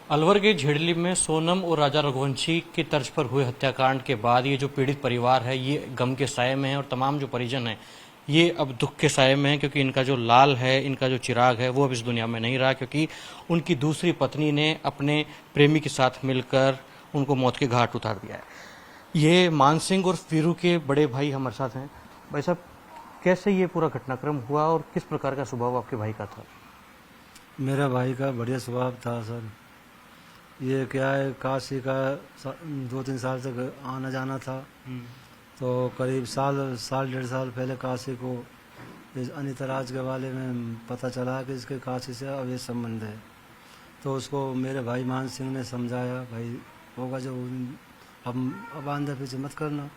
अलवर के झेड़ली में सोनम और राजा रघुवंशी की तर्ज पर हुए हत्याकांड के बाद ये जो पीड़ित परिवार है ये गम के साये में है और तमाम जो परिजन हैं ये अब दुख के साये में है, क्योंकि इनका जो लाल है, इनका जो चिराग है वो अब इस दुनिया में नहीं रहा, क्योंकि उनकी दूसरी पत्नी ने अपने प्रेमी के साथ मिलकर उनको मौत के घाट उतार दिया है। ये मान सिंह और वीरू के बड़े भाई हमारे साथ हैं। भाई साहब, कैसे ये पूरा घटनाक्रम हुआ और किस प्रकार का स्वभाव आपके भाई का था? मेरा भाई का बढ़िया स्वभाव था सर। ये क्या है, काशी का 2-3 साल तक आना जाना था। तो करीब साल 1.5 साल पहले काशी को इस अनिता राज के बारे में पता चला कि इसके काशी से अवैध संबंध है। तो उसको मेरे भाई मान सिंह ने समझाया, भाई होगा जो, अब आंधे पीछे मत करना।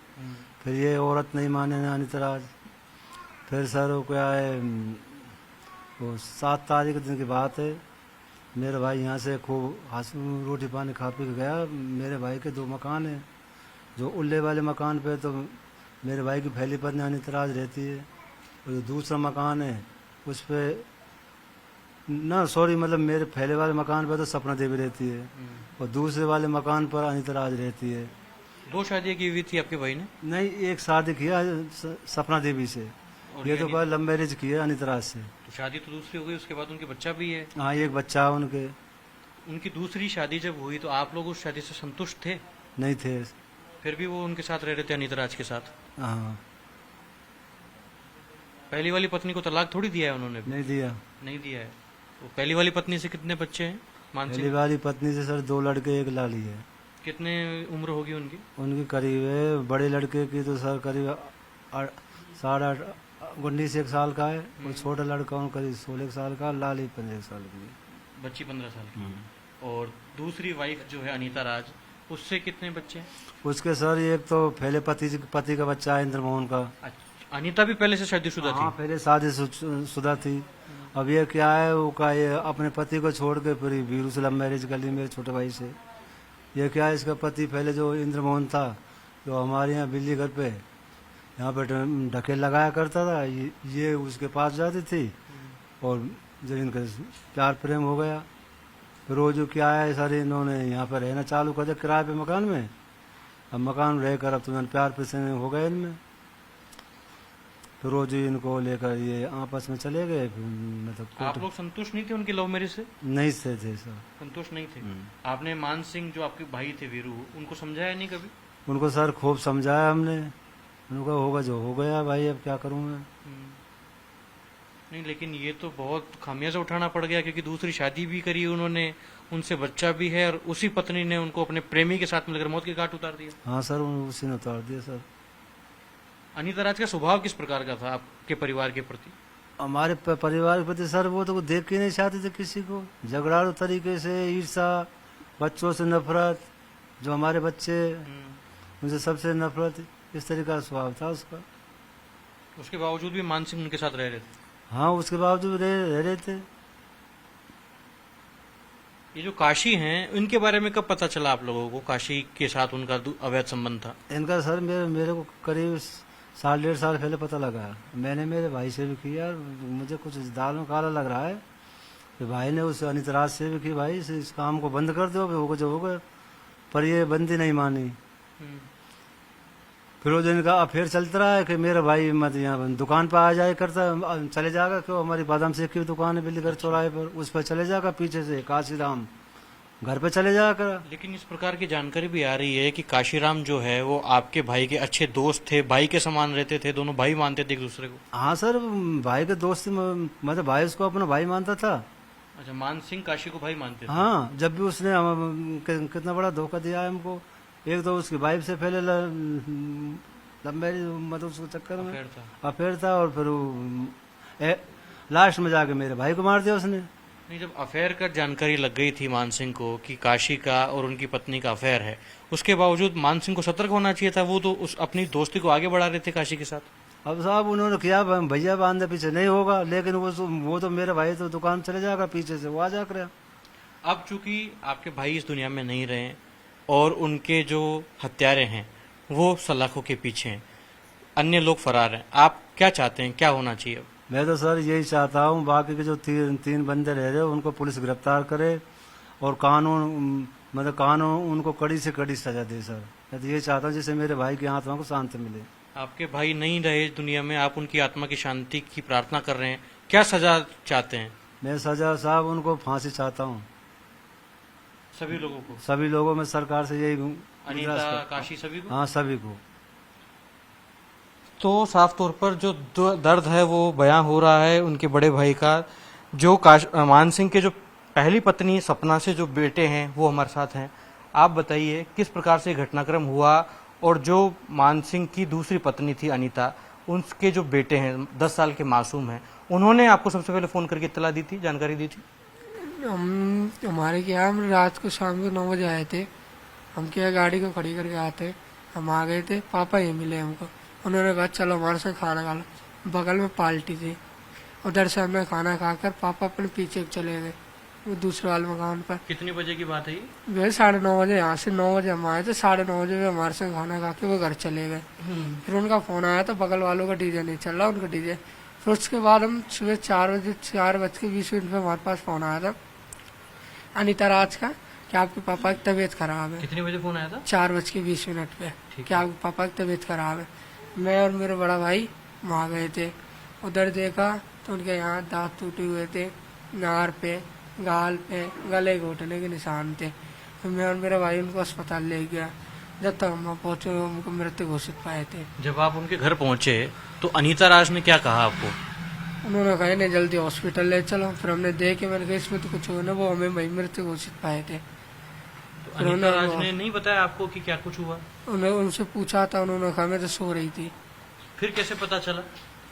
फिर ये औरत नहीं माने ना अनिता राज। फिर सर वो क्या है, वो 7 तारीख के दिन की बात है। मेरे भाई यहाँ से खूब रोटी पानी खा पी के गया। मेरे भाई के 2 मकान हैं। जो उल्ले वाले मकान पे तो मेरे भाई की पहली पत्नी अनितराज रहती है, और जो दूसरा मकान है उस पे मतलब मेरे पहले वाले मकान पे तो सपना देवी रहती है, और दूसरे वाले मकान पर अनितराज रहती है। 2 शादियां की हुई थी आपके भाई ने? नहीं, एक शादी किया सपना देवी से, ये तो पर लव मैरिज की है अनितराज से। तो शादी तो दूसरी हो गई, उसके बाद उनके बच्चा भी है। हाँ, एक बच्चा है उनके। उनकी दूसरी शादी जब हुई तो आप लोग उस शादी से संतुष्ट थे? नहीं थे। फिर भी वो उनके साथ रह रहे थे, अनीता राज के साथ? हाँ। पहली वाली पत्नी को तलाक थोड़ी दिया है उन्होंने? नहीं दिया। नहीं दिया है। तो पहली वाली पत्नी से कितने बच्चे हैं? पहली वाली पत्नी से सर 2 लड़के 1 लाली है। कितने उम्र होगी उनकी? उनकी करीब है, बड़े लड़के की तो सर करीब 19 साल का है, और छोटा लड़का उन करीब 16 साल का, लाली 15 साल की है। बच्ची 15 साल की। और दूसरी वाइफ जो है अनीता राज, उससे कितने बच्चे हैं? उसके सर एक तो पहले पति का बच्चा है इंद्रमोहन का। अच्छा, अनीता भी पहले से शादीशुदा हाँ, थी? पहले शादीशुदा थी। अब ये क्या है, वो का ये अपने पति को छोड़ के फिर वीरू से लव मैरिज कर ली मेरे छोटे भाई से। ये क्या है, इसका पति पहले जो इंद्रमोहन था, जो हमारे यहाँ बिल्ली घर पे यहाँ पे ढकेल लगाया करता था, ये उसके पास जाती थी, और जब इनका प्यार प्रेम हो गया फिर वो जो क्या है सर, इन्होंने यहाँ पर रहना चालू कर दिया किराए पे मकान में। अब मकान रहकर अब तो प्यार प्रेम हो गए इनमें। फिर रोज इनको लेकर ये आपस में चले गए। मतलब आप लोग संतुष्ट नहीं थे उनकी लव मैरिज से? नहीं थे सर। संतुष्ट नहीं थे। आपने मान सिंह जो आपके भाई थे वीरू, उनको समझाया नहीं कभी? उनको सर खूब समझाया हमने। उनका होगा जो हो गया भाई, अब क्या करूँ मैं। नहीं, लेकिन ये तो बहुत खामियाजा उठाना पड़ गया, क्योंकि दूसरी शादी भी करी उन्होंने, उनसे बच्चा भी है, और उसी पत्नी ने उनको अपने प्रेमी के साथ मिलकर मौत के घाट उतार दिया। हाँ सर, उसी ने उतार दिया सर। अनीता राज का स्वभाव किस प्रकार का था आपके परिवार के प्रति? हमारे परिवार के प्रति सर, वो तो देख के नहीं चाहते थे किसी को। झगड़ालू तरीके से, ईर्षा, बच्चों से नफरत, जो हमारे बच्चे उनसे सबसे नफरत, इस तरीके का स्वभाव था उसका। उसके बावजूद भी मान सिंह उनके साथ रह रहे थे? हाँ, उसके बावजूद रह रहे थे। ये जो काशी हैं, इनके बारे में कब पता चला आप लोगों को काशी के साथ उनका अवैध संबंध था? इनका सर मेरे को करीब 1.5 साल पहले पता लगा। मैंने मेरे भाई से भी किया, मुझे कुछ दाल में काला लग रहा है। फिर भाई ने उस अनितराज से भी की, भाई इस काम को बंद कर दो, होगा जो होगा। पर ये बंदी नहीं मानी। फिर वो दिन का अफेयर चलता रहा है कि मेरा भाई मत यहाँ दुकान पर आ जाए करता, चले जाएगा, क्यों हमारी बादाम शेख की दुकान है बिल्लीगढ़ चौराहे पर, उस पर चले जाएगा, पीछे से काशीराम घर पे चले जाकर। लेकिन इस प्रकार की जानकारी भी आ रही है कि काशीराम जो है वो आपके भाई के अच्छे दोस्त थे, भाई के समान रहते थे, दोनों भाई मानते थे एक दूसरे को। हाँ सर, भाई के दोस्त, मतलब भाई उसको अपना भाई मानता था। अच्छा, मान सिंह काशी को भाई मानते थे? हाँ, जब भी उसने कितना बड़ा धोखा दिया है हमको। एक तो उसकी वाइफ से पहले लव मैरिज, मतलब उसके चक्कर में अफेयर था, और फिर लास्ट में जाके मेरे भाई को मार दिया उसने। नहीं, जब अफेयर का जानकारी लग गई थी मान सिंह को कि काशी का और उनकी पत्नी का अफेयर है, उसके बावजूद मान सिंह को सतर्क होना चाहिए था। वो तो उस अपनी दोस्ती को आगे बढ़ा रहे थे काशी के साथ। अब साहब उन्होंने किया, भैया बांधे पीछे नहीं होगा, लेकिन वो तो मेरे भाई तो दुकान चले जाएगा, पीछे से वो आ जाकर। अब चूंकि आपके भाई इस दुनिया में नहीं रहे और उनके जो हत्यारे हैं वो सलाखों के पीछे हैं, अन्य लोग फरार हैं, आप क्या चाहते हैं, क्या होना चाहिए? मैं तो सर यही चाहता हूँ, बाकी के जो तीन बंदे रह रहे उनको पुलिस गिरफ्तार करे, और कानून मतलब कानून उनको कड़ी से कड़ी सजा दे सर। मैं तो ये चाहता हूँ जैसे मेरे भाई की आत्मा को शांति मिले। आपके भाई नहीं रहे इस दुनिया में, आप उनकी आत्मा की शांति की प्रार्थना कर रहे हैं, क्या सजा चाहते हैं? मैं सजा साहब उनको फांसी चाहता हूँ, सभी लोगों को, सभी लोगों में सरकार से यही अनीता, काशी, सभी को? हाँ सभी को। तो साफ तौर पर जो दर्द है वो बयां हो रहा है उनके बड़े भाई का। जो मान सिंह के जो पहली पत्नी सपना से जो बेटे हैं वो हमारे साथ हैं। आप बताइए किस प्रकार से घटनाक्रम हुआ, और जो मान सिंह की दूसरी पत्नी थी अनीता, उनके जो बेटे हैं 10 साल के मासूम हैं, उन्होंने आपको सबसे पहले फोन करके इत्तला दी थी, जानकारी दी थी? हमारे क्या, हम रात को शाम को 9 बजे आए थे। हम क्या गाड़ी को खड़ी करके आते, हम आ गए थे, पापा ये मिले हमको। उन्होंने कहा चलो हमारे साथ खाना खा लो। बगल में पार्टी थी, उधर से हमने खाना खाकर पापा अपने पीछे चले गए वो दूसरे वाले मकान पर। कितनी बजे की बात है ये? वे 9:30 बजे, यहाँ से 9 बजे हम आए थे, 9:30 बजे वे हमारे साथ खाना खा के वो घर चले गए। फिर उनका फोन आया तो बगल वालों का डीजे नहीं चल रहा, उनका डीजे। फिर उसके बाद हम सुबह 4:20 पे हमारे पास फोन आया था अनीता राज का कि आपके पापा की तबीयत खराब है। कितने बजे फोन आया था? 4:20 पे कि आपके पापा की तबीयत खराब है। मैं और मेरा बड़ा भाई वहाँ गए थे, उधर देखा तो उनके यहाँ दांत टूटे हुए थे, नार पे, गाल पे, गले घोटने के निशान थे। फिर मैं और मेरा भाई उनको अस्पताल ले गया। जब तक हम पहुँचे उनको मृत्यु घोषित पाए थे। जब आप उनके घर पहुंचे तो अनीता राज ने क्या कहा आपको? उन्होंने कहा नहीं जल्दी हॉस्पिटल ले चलो। फिर हमने देखे, मैंने कहा इसमें तो कुछ हो ना, वो हमें वही मृत्यु घोषित पाए थे। तो अनीता राज ने नहीं बताया आपको कि क्या कुछ हुआ? उन्हें उनसे पूछा था, उन्होंने कहा मैं तो सो रही थी। फिर कैसे पता चला?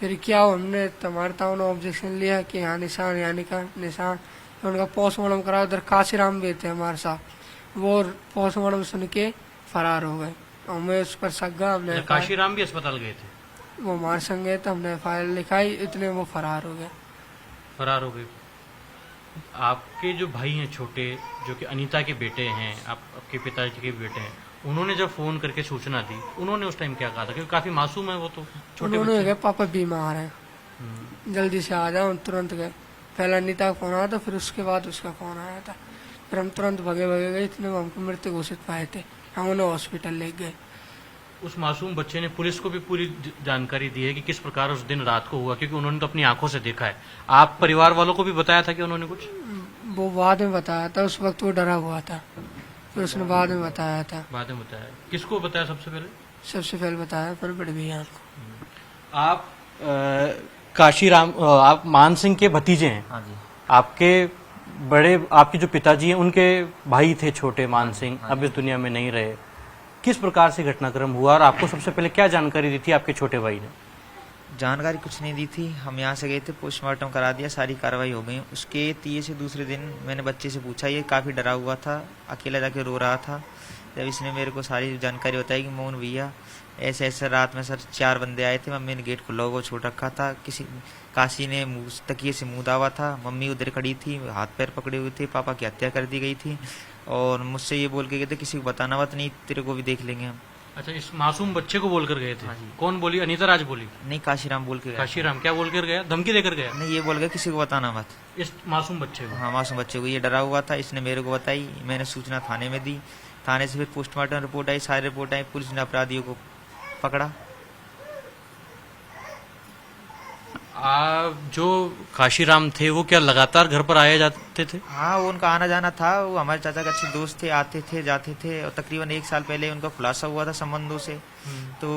फिर क्या हमने तुम्हारे ताऊ ने ऑब्जेक्शन लिया कि यहाँ निशान, यानी का निशान। उनका पोस्टमार्टम करा, उधर काशीराम भी थे हमारे साथ, वो पोस्टमार्टम सुन के फरार हो गए। हमें उस पर सगा, हमने काशीराम भी अस्पताल गए थे? वो हमारे संग गए तो हमने फाइल लिखाई, इतने वो फरार हो गए। फरार हो गए। आपके जो भाई हैं छोटे, जो कि अनीता के बेटे हैं, आपके पिताजी के बेटे हैं, उन्होंने जब फोन करके सूचना दी, उन्होंने उस टाइम क्या कहा था? क्योंकि काफी मासूम है वो तो, छोटे उन्होंने बच्चे। कहा पापा बीमार है, जल्दी से आ जाओ। तुरंत गए। पहले अनीता का फोन आया था, फिर उसके बाद उसका फोन आया था। फिर हम तुरंत भगे गए, इतने में हमको मृत्यु घोषित पाए थे। हम उन्हें हॉस्पिटल ले गए। उस मासूम बच्चे ने पुलिस को भी पूरी जानकारी दी है कि किस प्रकार उस दिन रात को हुआ, क्योंकि उन्होंने तो अपनी आंखों से देखा है। आप परिवार वालों को भी बताया था कि उन्होंने कुछ? वो बाद में बताया था, उस वक्त वो डरा हुआ था, फिर उसने बाद में बताया था। बाद में बताया? किसको बताया सबसे पहले? सबसे पहले बताया पर बड़े भैया को। आप काशीराम, आप मान सिंह के भतीजे हैं? हाँ जी। आपके आपके जो पिताजी हैं उनके भाई थे छोटे मान सिंह, अब इस दुनिया में नहीं रहे। किस प्रकार से घटनाक्रम हुआ और आपको सबसे पहले क्या जानकारी दी थी आपके छोटे भाई ने? जानकारी कुछ नहीं दी थी, हम यहाँ से गए थे, पोस्टमार्टम करा दिया, सारी कार्रवाई हो गई। उसके 30 से दूसरे दिन मैंने बच्चे से पूछा, ये काफ़ी डरा हुआ था, अकेला जाके रो रहा था। जब इसने मेरे को सारी जानकारी बताई कि मोहन भैया ऐसे ऐसे रात में सर 4 बंदे आए थे, मम्मी ने गेट खुला हुआ छोड़ रखा था, किसी काशी ने तकिए से मुँह दावा था, मम्मी उधर खड़ी थी, हाथ पैर पकड़े हुए थे, पापा की हत्या कर दी गई थी, और मुझसे ये बोल के गए थे किसी को बताना मत, नहीं तेरे को भी देख लेंगे हम। अच्छा, इस मासूम बच्चे को बोलकर गए थे? हाँ जी। कौन बोली? अनीता राज बोली? नहीं, काशीराम बोल के गया। काशीराम क्या बोलकर गया? धमकी देकर गया? नहीं, ये बोल गया किसी को बताना मत। इस मासूम बच्चे को? हाँ, मासूम बच्चे को। ये डरा हुआ था, इसने मेरे को बताई, मैंने सूचना थाने में दी, थाने से फिर पोस्टमार्टम रिपोर्ट आई, सारी रिपोर्ट आई, पुलिस ने अपराधियों को पकड़ा। जो काशीराम थे वो क्या लगातार घर पर आए जाते थे? हाँ, वो उनका आना जाना था, वो हमारे चाचा के अच्छे दोस्त थे, आते थे जाते थे, और तकरीबन 1 साल पहले उनका खुलासा हुआ था संबंधों से। तो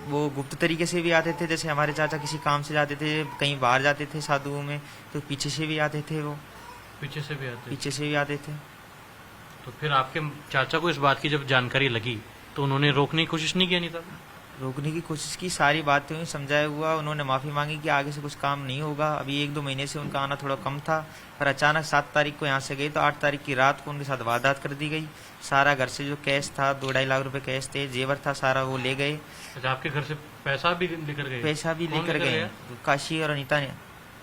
वो गुप्त तरीके से भी आते थे, जैसे हमारे चाचा किसी काम से जाते थे, कहीं बाहर जाते थे साधुओं में, तो पीछे से भी आते थे, वो पीछे से भी आते? पीछे से भी आते थे। तो फिर आपके चाचा को इस बात की जब जानकारी लगी तो उन्होंने रोकने की कोशिश नहीं की अनीता? रोकने की कोशिश की, सारी बातें हुई, समझाया हुआ, उन्होंने माफ़ी मांगी कि आगे से कुछ काम नहीं होगा। अभी 1-2 महीने से उनका आना थोड़ा कम था, पर अचानक 7 तारीख को यहाँ से गए तो 8 तारीख की रात को उनके साथ वारदात कर दी गई। सारा घर से जो कैश था, 2-2.5 लाख रुपए कैश थे, जेवर था, सारा वो ले गए। अच्छा, आपके घर से पैसा भी लेकर गए? पैसा भी कौन लेकर गए, गया? काशी और अनीता ने।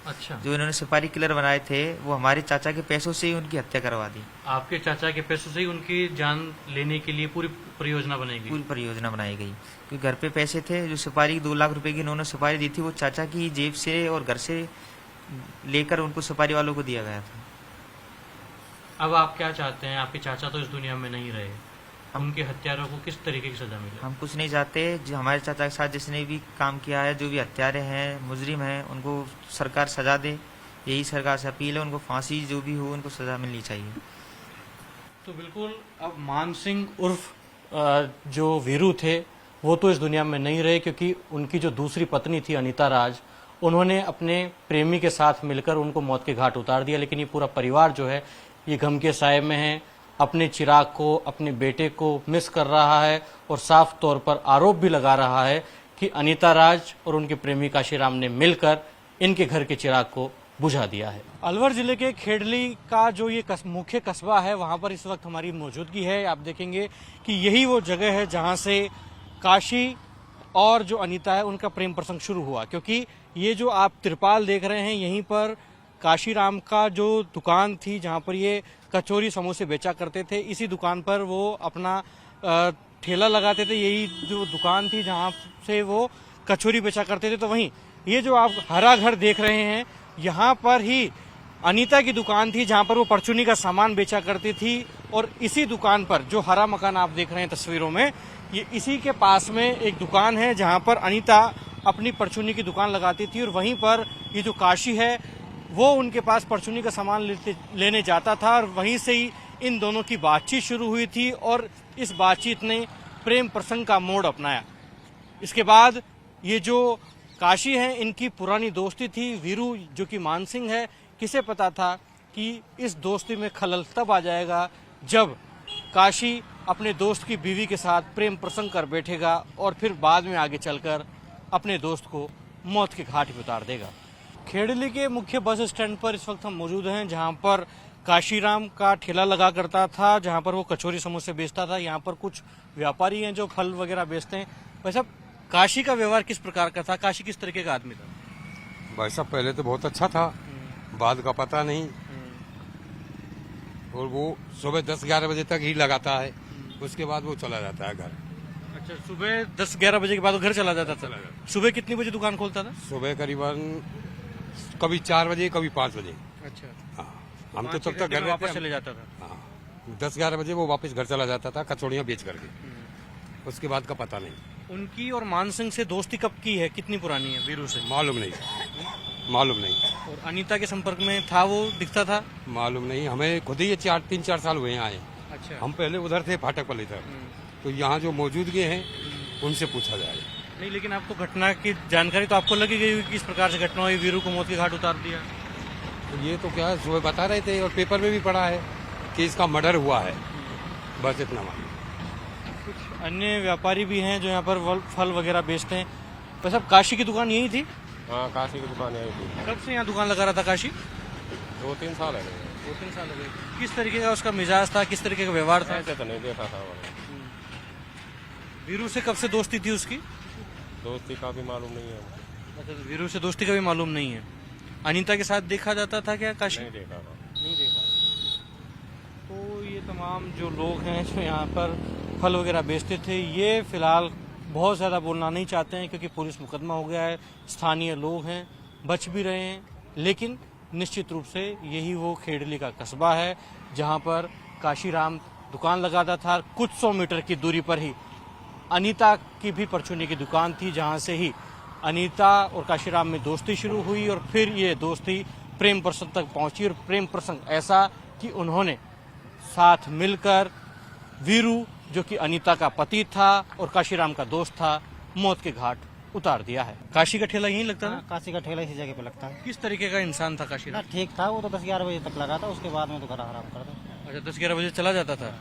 अच्छा, जो इन्होंने सुपारी किलर बनाए थे, वो हमारे चाचा के पैसों से ही उनकी हत्या करवा दी। आपके चाचा के पैसों से ही उनकी जान लेने के लिए पूरी परियोजना बनाई गई? पूरी परियोजना बनाई गई, क्योंकि घर पे पैसे थे, जो सुपारी 2 लाख रुपए की इन्होंने सुपारी दी थी, वो चाचा की जेब से और घर से लेकर उनको सुपारी वालों को दिया गया था। अब आप क्या चाहते हैं? आपके चाचा तो इस दुनिया में नहीं रहे, उनके हत्यारों को किस तरीके की सजा मिले? हम कुछ नहीं चाहते, जो हमारे चाचा के साथ जिसने भी काम किया है, जो भी हत्यारे हैं, मुजरिम हैं, उनको सरकार सजा दे। यही सरकार से अपील है, उनको फांसी जो भी हो उनको सजा मिलनी चाहिए। तो बिल्कुल अब मान सिंह उर्फ जो वीरू थे वो तो इस दुनिया में नहीं रहे, क्योंकि उनकी जो दूसरी पत्नी थी अनीता राज, उन्होंने अपने प्रेमी के साथ मिलकर उनको मौत के घाट उतार दिया। लेकिन ये पूरा परिवार जो है ये गम के साए में है, अपने चिराग को, अपने बेटे को मिस कर रहा है और साफ तौर पर आरोप भी लगा रहा है कि अनीता राज और उनके प्रेमी काशीराम ने मिलकर इनके घर के चिराग को बुझा दिया है। अलवर जिले के खेड़ली का जो ये मुख्य कस्बा है वहां पर इस वक्त हमारी मौजूदगी है। आप देखेंगे कि यही वो जगह है जहां से काशी और जो अनीता है उनका प्रेम प्रसंग शुरू हुआ, क्योंकि ये जो आप तिरपाल देख रहे हैं यहीं पर काशीराम का जो दुकान थी जहां पर ये कचौरी समोसे बेचा करते थे, इसी दुकान पर वो अपना ठेला लगाते थे। यही जो दुकान थी जहां से वो कचौरी बेचा करते थे। तो वहीं ये जो आप हरा घर देख रहे हैं यहाँ पर ही अनीता की दुकान थी जहां पर वो परचूनी का सामान बेचा करती थी। और इसी दुकान पर जो हरा मकान आप देख रहे हैं तस्वीरों में, ये इसी के पास में एक दुकान है जहां पर अनीता अपनी परचूनी की दुकान लगाती थी। और वहीं पर ये जो काशी है वो उनके पास परचूनी का सामान लेने जाता था और वहीं से ही इन दोनों की बातचीत शुरू हुई थी और इस बातचीत ने प्रेम प्रसंग का मोड़ अपनाया। इसके बाद ये जो काशी है इनकी पुरानी दोस्ती थी, वीरू जो कि मान सिंह है, किसे पता था कि इस दोस्ती में खलल तब आ जाएगा जब काशी अपने दोस्त की बीवी के साथ प्रेम प्रसंग कर बैठेगा और फिर बाद में आगे चलकर अपने दोस्त को मौत के घाट पे उतार देगा। खेड़ली के मुख्य बस स्टैंड पर इस वक्त हम मौजूद हैं जहां पर काशीराम का ठेला लगा करता था, जहां पर वो कचौरी समोसे बेचता था। यहाँ पर कुछ व्यापारी हैं जो फल वगैरह बेचते हैं। वैसे काशी का व्यवहार किस प्रकार का था? काशी किस तरीके का आदमी था? भाई साहब पहले तो बहुत अच्छा था, बाद का पता नहीं। और वो सुबह 10-11 बजे तक ही लगाता है, उसके बाद वो चला जाता है घर। अच्छा, सुबह 10-11 बजे के बाद वो घर चला जाता था। सुबह कितनी बजे दुकान खोलता था? सुबह करीबन कभी 4 बजे कभी 5 बजे। अच्छा, हाँ, हम तो तब तक घर वापस चले जाता था। हाँ, 10-11 बजे वो वापस घर चला जाता था कचौड़ियाँ बेच करके। उसके बाद का पता नहीं। उनकी और मान सिंह से दोस्ती कब की है, कितनी पुरानी है? वीरू से मालूम नहीं, मालूम नहीं। और अनीता के संपर्क में था वो, दिखता था? मालूम नहीं, हमें खुद ही ये 3-4 साल हुए हैं आए। अच्छा, हम पहले उधर थे फाटक वाले इधर, तो यहाँ जो मौजूदगी हैं उनसे पूछा जाए। नहीं, लेकिन आपको घटना की जानकारी तो आपको लगी गई कि इस प्रकार से घटना हुई, वीरू को मौत के घाट उतार दिया। तो ये तो क्या है, सुबह बता रहे थे और पेपर में भी पढ़ा है कि इसका मर्डर हुआ है, बस इतना मालूम। कुछ अन्य व्यापारी भी हैं जो यहाँ पर फल वगैरह बेचते हैं। तो सब काशी की दुकान यही थी? हाँ, काशी की दुकान यही थी। कब से यहाँ दुकान लगा रहा था काशी? 2-3 साल है। 2-3 साल हो गए। किस तरीके का उसका मिजाज था, किस तरीके का व्यवहार था? ऐसे तो नहीं देखा था। वीरू से कब से दोस्ती थी उसकी? दोस्ती का भी मालूम नहीं है। अच्छा, तो वीरू से दोस्ती का भी मालूम नहीं है। अनीता के साथ देखा जाता था क्या काशी? नहीं देखा था। नहीं देखा। तो ये तमाम जो लोग हैं जो यहाँ पर फल वगैरह बेचते थे, ये फिलहाल बहुत ज़्यादा बोलना नहीं चाहते हैं क्योंकि पुलिस मुकदमा हो गया है, स्थानीय लोग हैं, बच भी रहे हैं। लेकिन निश्चित रूप से यही वो खेड़ली का कस्बा है जहाँ पर काशीराम दुकान लगाता था। कुछ 100 मीटर की दूरी पर ही अनीता की भी परचूनी की दुकान थी, जहाँ से ही अनीता और काशीराम में दोस्ती शुरू हुई और फिर ये दोस्ती प्रेम प्रसंग तक पहुंची। और प्रेम प्रसंग ऐसा कि उन्होंने साथ मिलकर वीरू जो कि अनीता का पति था और काशीराम का दोस्त था, मौत के घाट उतार दिया है। काशी का ठेला यहीं लगता था? काशी का ठेला इसी जगह पे लगता है। किस तरीके का इंसान था काशीराम? ना ठीक था, वो तो 10-11 बजे तक लगा था, उसके बाद में तो घर आराम करता। अच्छा, 10-11 बजे चला जाता था।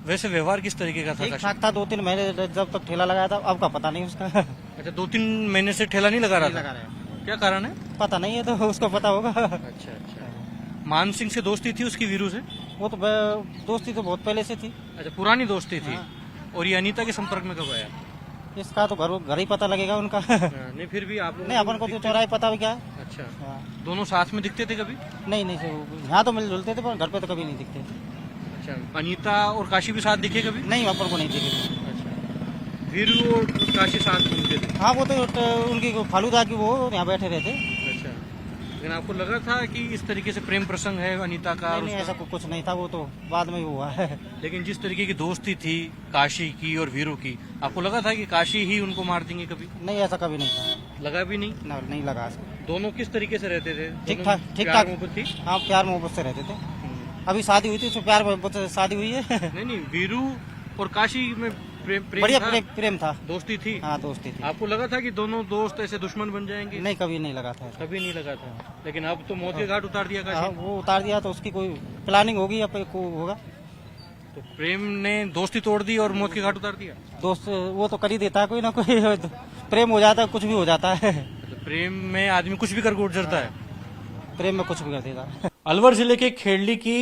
वैसे व्यवहार किस तरीके का था? ठीक ठाक था, 2-3 महीने जब तक ठेला लगाया था, अब का पता नहीं उसका। अच्छा, 2-3 महीने से ठेला नहीं लगा रहा लगा था? रहे हैं। क्या कारण है? पता नहीं है, तो उसको पता होगा। अच्छा अच्छा। मान सिंह से दोस्ती थी उसकी वीरू से? वो तो दोस्ती तो बहुत पहले से थी। अच्छा, पुरानी दोस्ती थी। हाँ। और ये अनीता के संपर्क में कब आया? इसका तो घर ही पता लगेगा उनका। नहीं, फिर भी आप लोगों नहीं, अपन को तो चौराहे पता भी क्या है। अच्छा, हाँ। दोनों साथ में दिखते थे कभी? नहीं, यहाँ तो मिल जुलते थे पर घर पे तो कभी नहीं दिखते। अच्छा, अनीता और काशी भी साथ दिखे कभी? नहीं, अपन को नहीं दिखे। अच्छा, वीरू और काशी साथ घूमते थे? हाँ, वो तो उनकी फालूदा की वो यहाँ बैठे रहते। अच्छा, लेकिन आपको लगा था कि इस तरीके से प्रेम प्रसंग है अनीता का और नहीं उसका? ऐसा कुछ नहीं था, वो तो बाद में ही हुआ है। लेकिन जिस तरीके की दोस्ती थी काशी की और वीरू की, आपको लगा था कि काशी ही उनको मार देंगे कभी? नहीं ऐसा कभी नहीं था, लगा भी नहीं। नहीं लगा। दोनों किस तरीके से रहते थे? ठीक दोनों ठाक, ठीक प्यार ठाक। मोहब्बत थी? हाँ प्यार मोहब्बत से रहते थे। अभी शादी हुई थी, उसमें प्यार मोहब्बत से शादी हुई है। नहीं नहीं, वीरू और काशी में प्रेम बढ़िया था? प्रेम था। दोस्ती थी? हाँ दोस्ती थी। आपको लगा था कि दोनं दोस्त ऐसे दुश्मन बन जाएंगे? नहीं कभी नहीं लगा था। कभी नहीं लगा था। लेकिन अब तो मौत के घाट उतार दिया हाँ, काशी। वो उतार दिया तो उसकी कोई प्लानिंग होगी या को होगा। तो प्रेम ने दोस्ती तोड़ दी और मौत के घाट उतार दिया। दोस्त वो तो कर ही देता है, कोई ना कोई प्रेम हो जाता है, कुछ भी हो जाता है। तो प्रेम में आदमी कुछ भी कर गुजरता है। प्रेम में कुछ भी कर देता है। अलवर जिले के खेड़ली की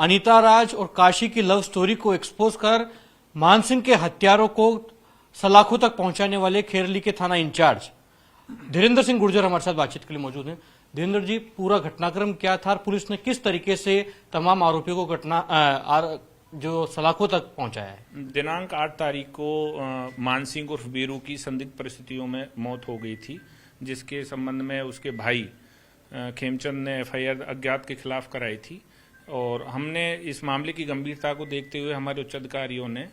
अनीता राज और काशी की लव स्टोरी को एक्सपोज कर मानसिंह के हत्यारों को सलाखों तक पहुंचाने वाले खेरली के थाना इंचार्ज धीरेन्द्र सिंह गुर्जर हमारे साथ बातचीत के लिए मौजूद हैं। धीरेन्द्र जी, पूरा घटनाक्रम क्या था और पुलिस ने किस तरीके से तमाम आरोपियों को जो सलाखों तक पहुंचाया है? दिनांक 8 तारीख को मानसिंह उर्फ वीरू की संदिग्ध परिस्थितियों में मौत हो गई थी, जिसके संबंध में उसके भाई खेमचंद ने एफआईआर अज्ञात के खिलाफ कराई थी। और हमने इस मामले की गंभीरता को देखते हुए हमारे उच्च अधिकारियों ने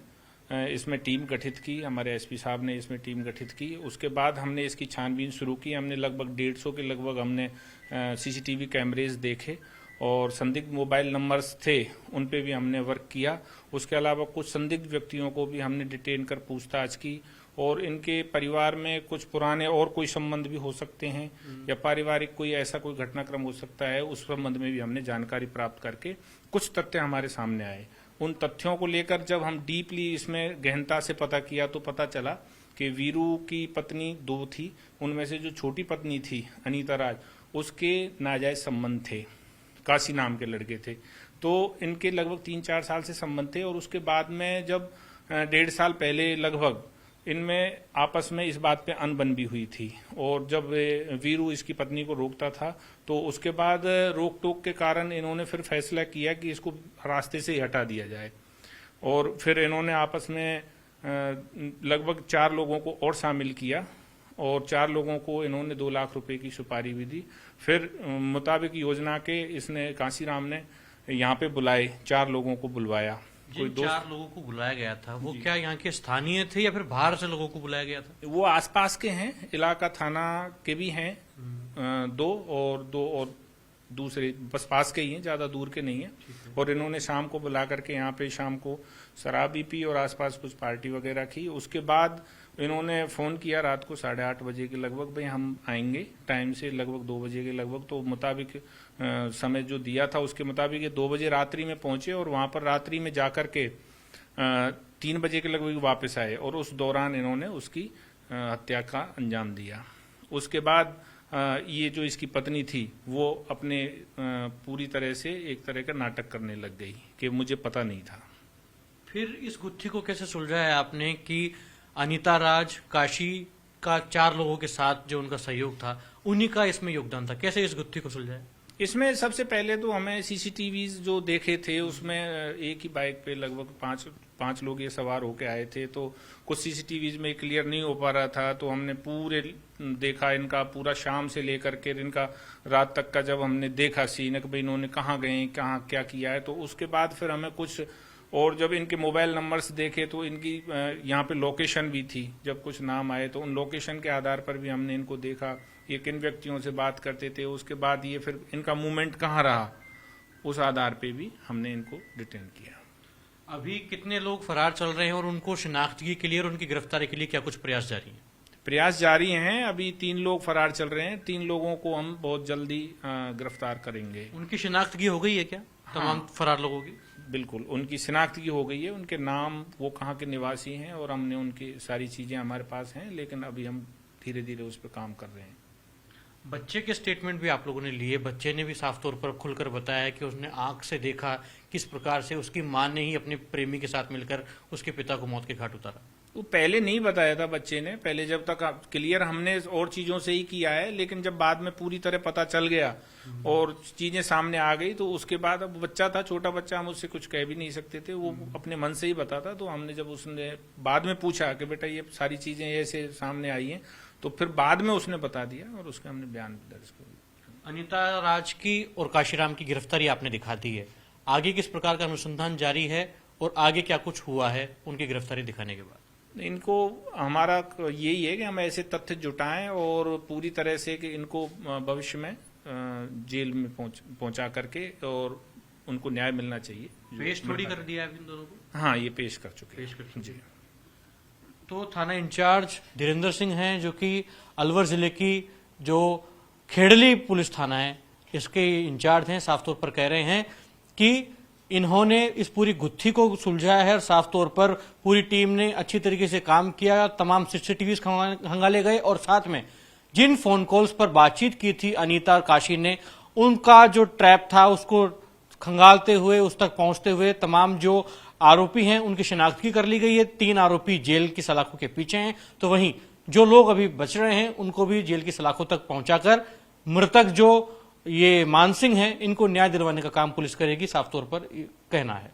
इसमें टीम गठित की, हमारे एसपी साहब ने इसमें टीम गठित की। उसके बाद हमने इसकी छानबीन शुरू की। हमने लगभग 150 के लगभग हमने सीसीटीवी कैमरेज देखे और संदिग्ध मोबाइल नंबर्स थे, उन पे भी हमने वर्क किया। उसके अलावा कुछ संदिग्ध व्यक्तियों को भी हमने डिटेन कर पूछताछ की और इनके परिवार में कुछ पुराने और कोई संबंध भी हो सकते हैं या पारिवारिक कोई ऐसा कोई घटनाक्रम हो सकता है, उस संबंध में भी हमने जानकारी प्राप्त करके कुछ तथ्य हमारे सामने आए। उन तथ्यों को लेकर जब हम डीपली इसमें गहनता से पता किया तो पता चला कि वीरू की पत्नी 2 थी, उनमें से जो छोटी पत्नी थी अनीता राज, उसके नाजायज संबंध थे, काशी नाम के लड़के थे। तो इनके लगभग 3-4 साल से संबंध थे और उसके बाद में जब 1.5 साल पहले लगभग इनमें आपस में इस बात पे अनबन भी हुई थी और जब वीरू इसकी पत्नी को रोकता था तो उसके बाद रोक टोक के कारण इन्होंने फिर फैसला किया कि इसको रास्ते से ही हटा दिया जाए। और फिर इन्होंने आपस में लगभग 4 लोगों को और शामिल किया और 4 लोगों को इन्होंने 2 लाख रुपए की सुपारी भी दी। फिर मुताबिक योजना के इसने कांसीराम ने यहाँ पे बुलाए, 4 लोगों को बुलवाया। कोई 4 लोगों को बुलाया गया था, वो क्या यहाँ के स्थानीय थे या फिर बाहर से लोगों को बुलाया गया था? वो आसपास के हैं, इलाका थाना के भी हैं 2 और दूसरे बस पास के ही हैं, ज्यादा दूर के नहीं है। और इन्होंने शाम को बुला करके यहाँ पे शाम को शराब भी पी और आसपास कुछ पार्टी वगैरह की। उसके बाद इन्होंने फोन किया रात को 8:30 बजे के लगभग, भाई हम आएंगे टाइम से, लगभग 2 बजे के लगभग। तो मुताबिक समय जो दिया था उसके मुताबिक ये 2 बजे रात्रि में पहुंचे और वहां पर रात्रि में जाकर के 3 बजे के लगभग वापस आए और उस दौरान इन्होंने उसकी हत्या का अंजाम दिया। उसके बाद ये जो इसकी पत्नी थी वो अपने पूरी तरह से एक तरह का नाटक करने लग गई कि मुझे पता नहीं था। फिर इस गुत्थी को कैसे सुलझाया आपने कि अनीता राज, काशी का 4 लोगों के साथ जो उनका सहयोग था उन्हीं का इसमें योगदान था, कैसे इस गुत्थी को सुलझाया? इसमें सबसे पहले तो हमें सीसीटीवी जो देखे थे उसमें एक ही बाइक पे लगभग 5 लोग ये सवार होके आए थे। तो कुछ सीसीटीवी में क्लियर नहीं हो पा रहा था तो हमने पूरे देखा इनका पूरा शाम से लेकर के इनका रात तक का जब हमने देखा सीन कि भाई इन्होंने कहाँ गए, कहाँ क्या किया है। तो उसके बाद फिर हमें कुछ और जब इनके मोबाइल नंबर्स देखे तो इनकी यहाँ पे लोकेशन भी थी, जब कुछ नाम आए तो उन लोकेशन के आधार पर भी हमने इनको देखा ये किन व्यक्तियों से बात करते थे। उसके बाद ये फिर इनका मूवमेंट कहाँ रहा उस आधार पे भी हमने इनको डिटेन किया। अभी कितने लोग फरार चल रहे हैं और उनको शिनाख्तगी के लिए और उनकी गिरफ्तारी के लिए क्या कुछ प्रयास जारी हैं? प्रयास जारी हैं। अभी 3 लोग फरार चल रहे हैं, 3 लोगों को हम बहुत जल्दी गिरफ्तार करेंगे। उनकी शिनाख्तगी हो गई है क्या तमाम फरार लोगों की? बिल्कुल, उनकी शिनाख्तगी हो गई है, उनके नाम, वो कहाँ के निवासी हैं और हमने उनकी सारी चीजें हमारे पास हैं, लेकिन अभी हम धीरे धीरे उस पर काम कर रहे हैं। बच्चे के स्टेटमेंट भी आप लोगों ने लिए, बच्चे ने भी साफ तौर पर खुलकर बताया कि उसने आंख से देखा किस प्रकार से उसकी मां ने ही अपने प्रेमी के साथ मिलकर उसके पिता को मौत के घाट उतारा। वो पहले नहीं बताया था बच्चे ने, पहले जब तक क्लियर हमने और चीजों से ही किया है, लेकिन जब बाद में पूरी तरह पता चल गया और चीजें सामने आ गई तो उसके बाद अब बच्चा था, छोटा बच्चा, हम उससे कुछ कह भी नहीं सकते थे, वो अपने मन से ही बताता। तो हमने जब उसने बाद में पूछा कि बेटा ये सारी चीजें ऐसे सामने आई हैं तो फिर बाद में उसने बता दिया और उसके हमने बयान दर्ज कर दिया। अनीता राज की और काशीराम की गिरफ्तारी आपने दिखा दी है, आगे किस प्रकार का अनुसंधान जारी है और आगे क्या कुछ हुआ है उनकी गिरफ्तारी दिखाने के बाद? इनको हमारा यही है कि हम ऐसे तथ्य जुटाएं और पूरी तरह से कि इनको भविष्य में जेल में पहुंचा करके और उनको न्याय मिलना चाहिए। पेश थोड़ी कर दिया है इन दोनों को? हाँ, ये पेश कर चुके पेश कर चुके जी। तो थाना इंचार्ज धीरेन्द्र सिंह हैं, जो कि अलवर जिले की जो खेड़ली पुलिस थाना है इसके इंचार्ज हैं, साफ तौर पर कह रहे हैं कि इन्होंने इस पूरी गुत्थी को सुलझाया है और साफ तौर पर पूरी टीम ने अच्छी तरीके से काम किया, तमाम सीसीटीवी खंगाले गए और साथ में जिन फोन कॉल्स पर बातचीत की थी अनीता और काशी ने, उनका जो ट्रैप था उसको खंगालते हुए उस तक पहुंचते हुए तमाम जो आरोपी हैं उनकी शिनाख्त की कर ली गई है। 3 आरोपी जेल की सलाखों के पीछे हैं, तो वहीं जो लोग अभी बच रहे हैं उनको भी जेल की सलाखों तक पहुंचाकर मृतक जो ये मानसिंह हैं इनको न्याय दिलवाने का काम पुलिस करेगी, साफ तौर पर कहना है।